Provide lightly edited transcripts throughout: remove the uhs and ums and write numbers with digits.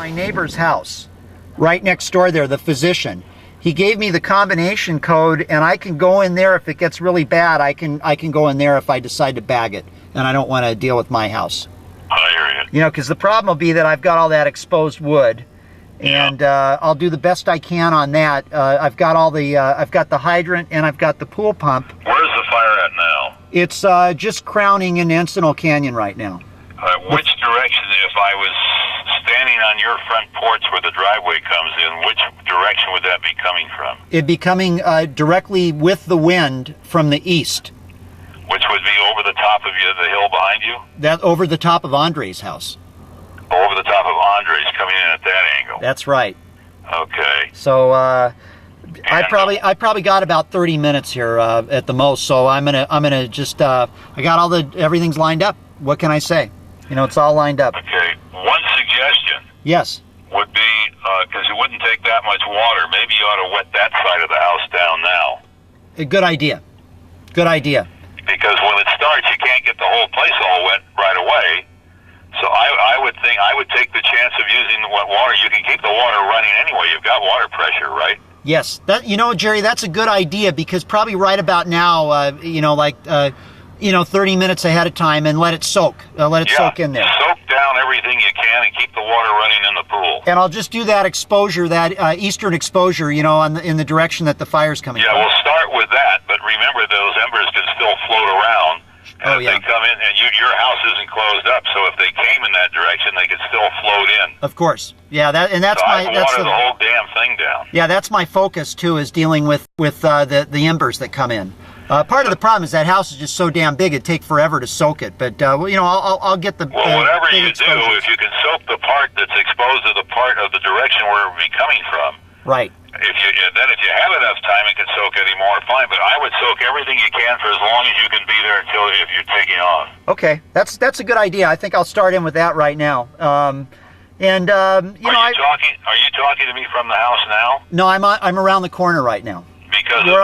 my neighbor's house, right next door there, the physician. He gave me the combination code, and I can go in there if it gets really bad. I can go in there if I decide to bag it, and I don't want to deal with my house. I hear you. You know, because the problem will be that I've got all that exposed wood, and I'll do the best I can on that. I've got all the I've got the hydrant and I've got the pool pump. Where's the fire at now? It's just crowning in Encinal Canyon right now. Which direction, if I was standing on your front porch where the driveway comes in, which direction would that be coming from? It'd be coming directly with the wind from the east. Which would be over the top of you, the hill behind you? That over the top of Andre's house. Over the top of Andre's, coming in at that angle. That's right. Okay. So I probably got about 30 minutes here at the most. So I'm gonna just I got everything's lined up. What can I say? You know, it's all lined up. Okay. One suggestion. Yes. Would be because it wouldn't take that much water. Maybe you ought to wet that side of the house down now. A good idea. Good idea. Because when it starts, you can't get the whole place all wet right away. So I would think I would take the chance of using the wet water. You can keep the water running anyway. You've got water pressure, right? Yes. That, you know, Jerry, that's a good idea, because probably right about now, you know, like 30 minutes ahead of time, and let it soak. Let it soak in there. Soak down everything you can and keep the water running in the pool. And I'll just do that exposure, that eastern exposure, you know, in the direction that the fire's coming from. Yeah, we'll start with that, but remember those embers can still float around. And if they come in, and your house isn't closed up, so if they came in that direction, they could still float in. Of course. Yeah, that's so my... That's water the whole damn thing down. Yeah, that's my focus, too, is dealing with the embers that come in. Part of the problem is that house is just so damn big, it'd take forever to soak it. But, you know, I'll get the... Well, whatever you do, if you can soak the part that's exposed to the part of the direction where it would be coming from... Right. If you have enough time, it can soak any more, fine. But I would soak everything you can for as long as you can be there until if you're taking off. Okay, that's a good idea. I think I'll start in with that right now. Are you talking to me from the house now? No, I'm around the corner right now. Because where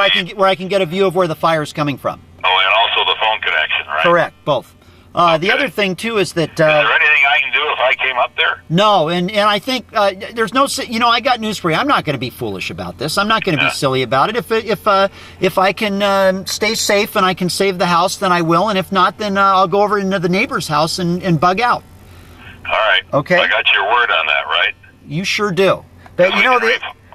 I can get a view of where the fire's coming from. Oh, and also the phone connection, right? Correct, both. Okay. The other thing too is that... is there anything I can do if I came up there? No, and I think there's no... You know, I got news for you. I'm not going to be foolish about this. I'm not going to be silly about it. If I can stay safe and I can save the house, then I will. And if not, then I'll go over into the neighbor's house and bug out. All right. Okay. I got your word on that, right? You sure do. But you know...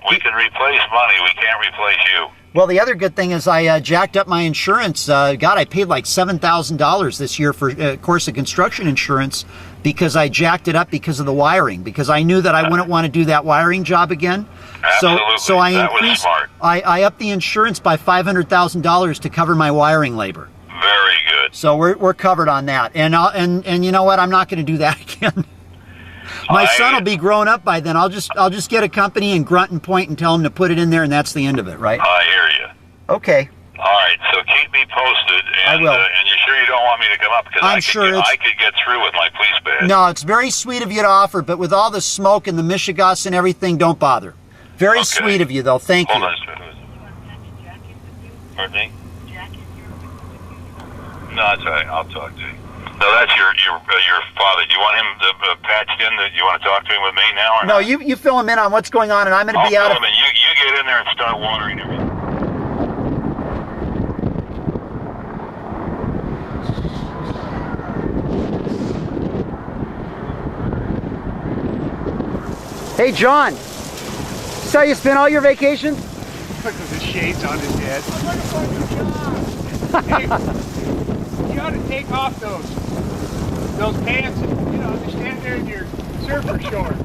We can replace money. We can't replace you. Well, the other good thing is I jacked up my insurance. God, I paid like $7,000 this year for Corsa construction insurance because I jacked it up because of the wiring. Because I knew that I wouldn't want to do that wiring job again. Absolutely. So I increased. Was smart. I upped the insurance by $500,000 to cover my wiring labor. Very good. So we're covered on that. And you know what? I'm not going to do that again. My son will be grown up by then. I'll just get a company and grunt and point and tell him to put it in there, and that's the end of it, right? I hear you. Okay. All right, so keep me posted. And, I will. And you're sure you don't want me to come up? Because I could get through with my police badge. No, it's very sweet of you to offer, but with all the smoke and the Michigas and everything, don't bother. Very sweet of you, though. Thank you. Hold on. Pardon me? No, that's all right. I'll talk to you. No, that's your father. Do you want him patched in? Do you want to talk to him with me now? Or no, not? you fill him in on what's going on, and I'm going to be out of... You get in there and start watering everything. Hey, John. Is how you spend all your vacations? With the shades on his head. Hey, you ought to take off those pants and, you know, just stand there in your surfer shorts.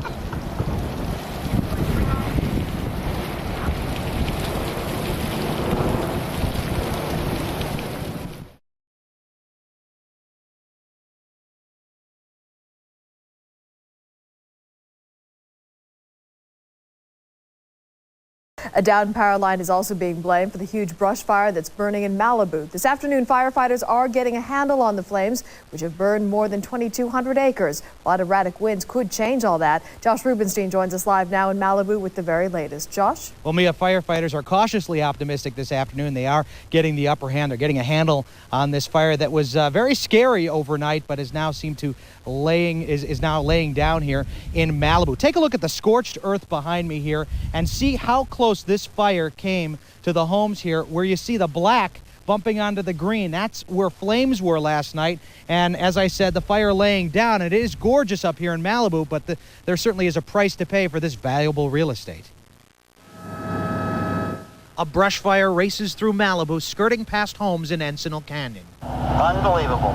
A downed power line is also being blamed for the huge brush fire that's burning in Malibu. This afternoon, firefighters are getting a handle on the flames, which have burned more than 2,200 acres. A lot of erratic winds could change all that. Josh Rubenstein joins us live now in Malibu with the very latest. Josh? Well, Mia, firefighters are cautiously optimistic this afternoon. They are getting the upper hand. They're getting a handle on this fire that was very scary overnight, but is now laying down here in Malibu. Take a look at the scorched earth behind me here and see how close this fire came to the homes here, where you see the black bumping onto the green. That's where flames were last night. And as I said, the fire laying down. It is gorgeous up here in Malibu, but there certainly is a price to pay for this valuable real estate. A brush fire races through Malibu, skirting past homes in Encinal Canyon. Unbelievable.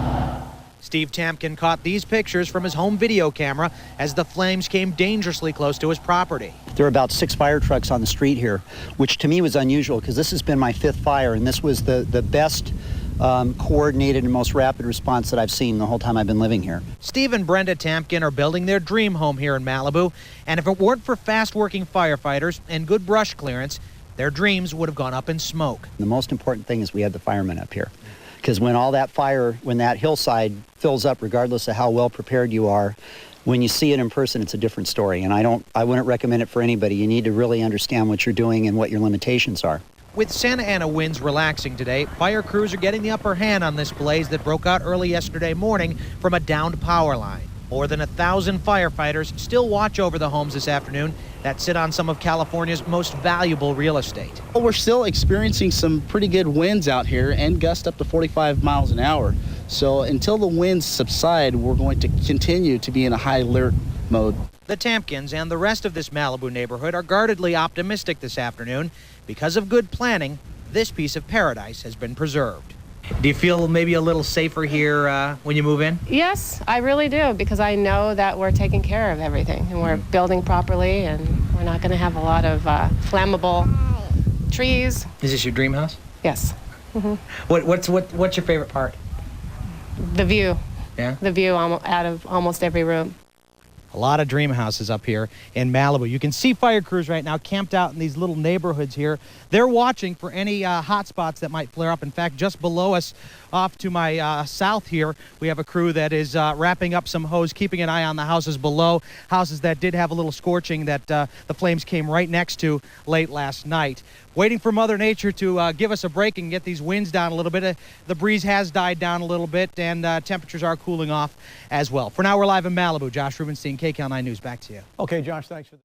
Steve Tamkin caught these pictures from his home video camera as the flames came dangerously close to his property. There were about 6 fire trucks on the street here, which to me was unusual because this has been my 5th fire, and this was the best coordinated and most rapid response that I've seen the whole time I've been living here. Steve and Brenda Tamkin are building their dream home here in Malibu, and if it weren't for fast-working firefighters and good brush clearance, their dreams would have gone up in smoke. The most important thing is we have the firemen up here, because when all that fire, when that hillside fills up, regardless of how well prepared you are, when you see it in person, it's a different story. And I wouldn't recommend it for anybody. You need to really understand what you're doing and what your limitations are. With Santa Ana winds relaxing today, fire crews are getting the upper hand on this blaze that broke out early yesterday morning from a downed power line. More than 1,000 firefighters still watch over the homes this afternoon that sit on some of California's most valuable real estate. Well, we're still experiencing some pretty good winds out here and gusts up to 45 miles an hour. So until the winds subside, we're going to continue to be in a high alert mode. The Tamkins and the rest of this Malibu neighborhood are guardedly optimistic this afternoon. Because of good planning, this piece of paradise has been preserved. Do you feel maybe a little safer here when you move in? Yes, I really do, because I know that we're taking care of everything and we're building properly, and we're not going to have a lot of flammable trees. Is this your dream house? Yes. Mm-hmm. What's your favorite part? The view. Yeah? The view out of almost every room. A lot of dream houses up here in Malibu. You can see fire crews right now camped out in these little neighborhoods here. They're watching for any hot spots that might flare up. In fact, just below us, off to my south here, we have a crew that is wrapping up some hose, keeping an eye on the houses below, houses that did have a little scorching that the flames came right next to late last night. Waiting for Mother Nature to give us a break and get these winds down a little bit. The breeze has died down a little bit, and temperatures are cooling off as well. For now, we're live in Malibu. Josh Rubenstein, KCAL 9 News. Back to you. Okay, Josh, thanks for